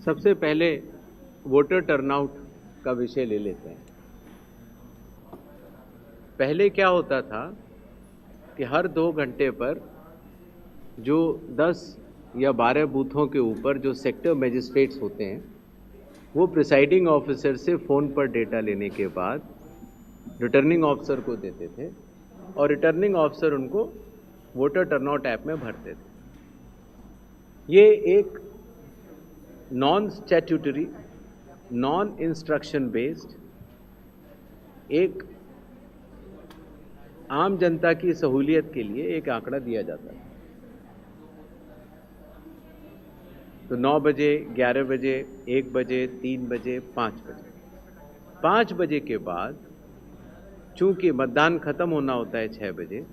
सबसे पहले voter turnout का विषय ले लेते हैं। पहले क्या होता था कि हर 2 घंटे पर जो 10 या 12 बूथों के ऊपर जो सेक्टर मजिस्ट्रेट्स होते हैं, वो प्रिसाइडिंग ऑफिसर से फ़ोन पर डेटा लेने के बाद रिटर्निंग ऑफिसर को देते थे और रिटर्निंग ऑफिसर उनको वोटर टर्नआउट ऐप में भरते थे। ये एक non statutory, non instruction based, एक आम जनता की सहूलियत के लिए एक आंकड़ा दिया जाता है। तो 9 बजे, 11 बजे, 1 बजे, 3 बजे, 5 बजे। 5 बजे के बाद चूंकि मतदान खत्म होना होता है 6 बजे,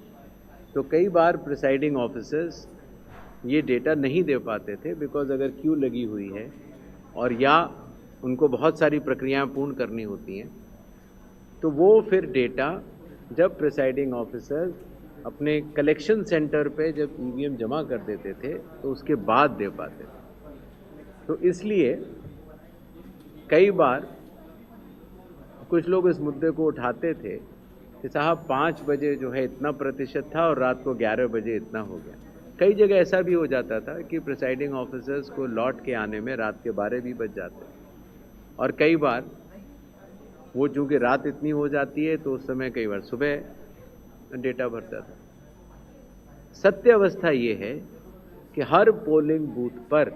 तो कई बार प्रिसाइडिंग ऑफिसर्स ये डेटा नहीं दे पाते थे, बिकॉज अगर क्यू लगी हुई है और या उनको बहुत सारी प्रक्रियाएं पूर्ण करनी होती हैं, तो वो फिर डेटा जब प्रिसाइडिंग ऑफिसर्स अपने कलेक्शन सेंटर पे जब ईवीएम जमा कर देते थे तो उसके बाद दे पाते थे। तो इसलिए कई बार कुछ लोग इस मुद्दे को उठाते थे कि साहब 5 बजे जो है इतना प्रतिशत था और रात को 11 बजे इतना हो गया। कई जगह ऐसा भी हो जाता था कि प्रिसाइडिंग ऑफिसर्स को लौट के आने में रात के 12 भी बज जाते और कई बार वो चूँकि रात इतनी हो जाती है तो उस समय कई बार सुबह डेटा भरता था। सत्य अवस्था ये है कि हर पोलिंग बूथ पर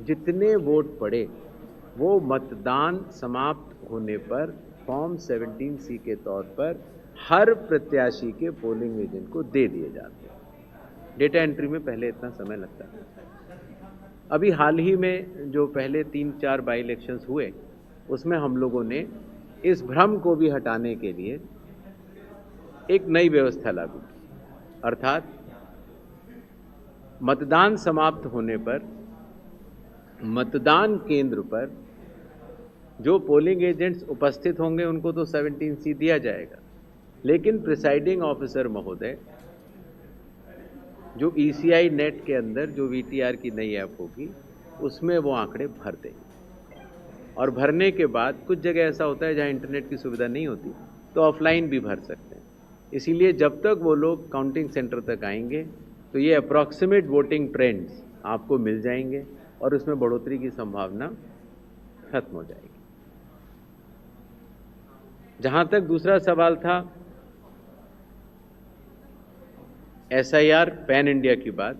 जितने वोट पड़े वो मतदान समाप्त होने पर फॉर्म 17C के तौर पर हर प्रत्याशी के पोलिंग एजेंट को दे दिए जाते हैं। डेटा एंट्री में पहले इतना समय लगता था। अभी हाल ही में जो पहले 3-4 बाई इलेक्शंस हुए, उसमें हम लोगों ने इस भ्रम को भी हटाने के लिए एक नई व्यवस्था लागू की, अर्थात मतदान समाप्त होने पर मतदान केंद्र पर जो पोलिंग एजेंट्स उपस्थित होंगे उनको तो 17C दिया जाएगा, लेकिन प्रिसाइडिंग ऑफिसर महोदय जो ECI नेट के अंदर जो VTR की नई ऐप होगी उसमें वो आंकड़े भर देंगे। और भरने के बाद कुछ जगह ऐसा होता है जहां इंटरनेट की सुविधा नहीं होती तो ऑफलाइन भी भर सकते हैं। इसीलिए जब तक वो लोग काउंटिंग सेंटर तक आएंगे तो ये अप्रॉक्सीमेट वोटिंग ट्रेंड्स आपको मिल जाएंगे और उसमें बढ़ोतरी की संभावना खत्म हो जाएगी। जहां तक दूसरा सवाल था SIR पैन इंडिया की बात,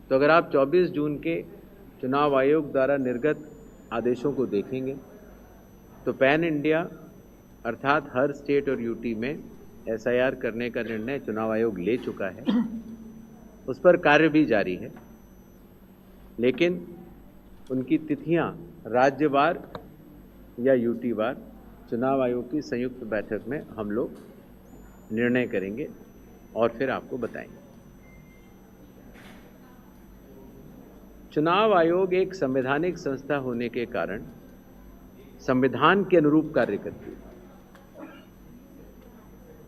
तो अगर आप 24 जून के चुनाव आयोग द्वारा निर्गत आदेशों को देखेंगे तो पैन इंडिया अर्थात हर स्टेट और यूटी में SIR करने का निर्णय चुनाव आयोग ले चुका है। उस पर कार्य भी जारी है, लेकिन उनकी तिथियां राज्यवार या यूटीवार चुनाव आयोग की संयुक्त बैठक में हम लोग निर्णय करेंगे और फिर आपको बताएंगे। चुनाव आयोग एक संवैधानिक संस्था होने के कारण संविधान के अनुरूप कार्य करती है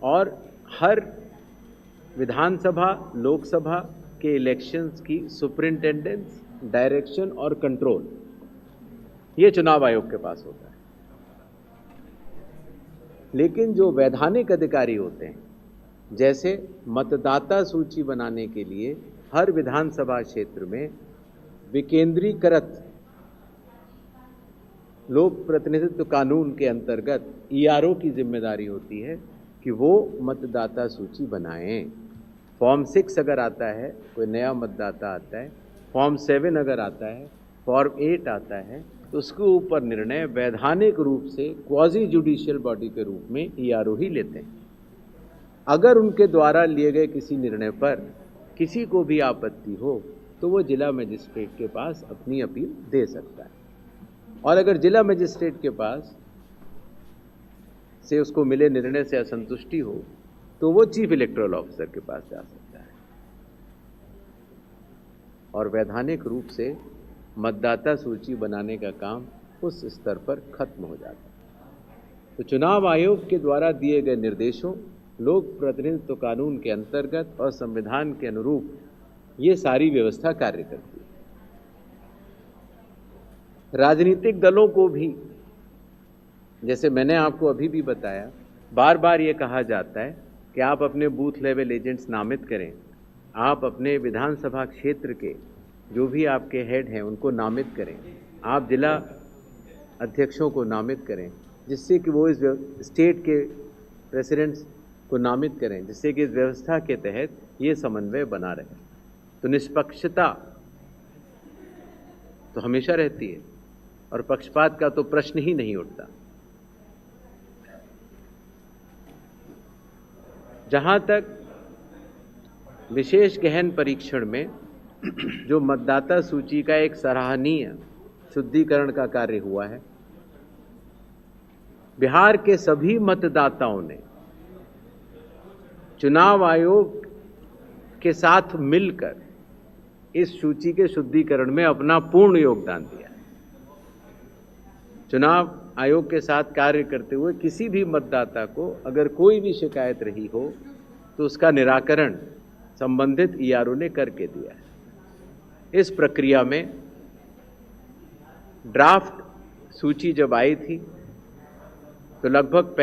और हर विधानसभा, लोकसभा के इलेक्शंस की सुपरिंटेंडेंस, डायरेक्शन और कंट्रोल ये चुनाव आयोग के पास होता है। लेकिन जो वैधानिक अधिकारी होते हैं, जैसे मतदाता सूची बनाने के लिए हर विधानसभा क्षेत्र में विकेंद्रीकृत लोक प्रतिनिधित्व कानून के अंतर्गत ERO की जिम्मेदारी होती है कि वो मतदाता सूची बनाएं। फॉर्म 6 अगर आता है, कोई नया मतदाता आता है, फॉर्म 7 अगर आता है, फॉर्म 8 आता है, तो उसके ऊपर निर्णय वैधानिक रूप से क्वाजी जुडिशियल बॉडी के रूप में ERO ही लेते हैं। अगर उनके द्वारा लिए गए किसी निर्णय पर किसी को भी आपत्ति हो तो वो जिला मजिस्ट्रेट के पास अपनी अपील दे सकता है, और अगर जिला मजिस्ट्रेट के पास से उसको मिले निर्णय से असंतुष्टि हो तो वो चीफ इलेक्टोरल ऑफिसर के पास जा सकता है और वैधानिक रूप से मतदाता सूची बनाने का काम उस स्तर पर खत्म हो जाता है। तो चुनाव आयोग के द्वारा दिए गए निर्देशों, लोक प्रतिनिधित्व कानून के अंतर्गत और संविधान के अनुरूप ये सारी व्यवस्था कार्य करती है। राजनीतिक दलों को भी, जैसे मैंने आपको अभी भी बताया, बार बार ये कहा जाता है कि आप अपने बूथ लेवल एजेंट्स नामित करें, आप अपने विधानसभा क्षेत्र के जो भी आपके हेड हैं उनको नामित करें, आप जिला अध्यक्षों को नामित करें, जिससे कि वो इस स्टेट के प्रेसिडेंट्स को नामित करें, जिससे कि इस व्यवस्था के तहत ये समन्वय बना रहे। तो निष्पक्षता तो हमेशा रहती है और पक्षपात का तो प्रश्न ही नहीं उठता। जहां तक विशेष गहन परीक्षण में जो मतदाता सूची का एक सराहनीय शुद्धिकरण का कार्य हुआ है, बिहार के सभी मतदाताओं ने चुनाव आयोग के साथ मिलकर इस सूची के शुद्धिकरण में अपना पूर्ण योगदान दिया है। चुनाव आयोग के साथ कार्य करते हुए किसी भी मतदाता को अगर कोई भी शिकायत रही हो तो उसका निराकरण संबंधित ईआरओ ने करके दिया है। इस प्रक्रिया में ड्राफ्ट सूची जब आई थी तो लगभग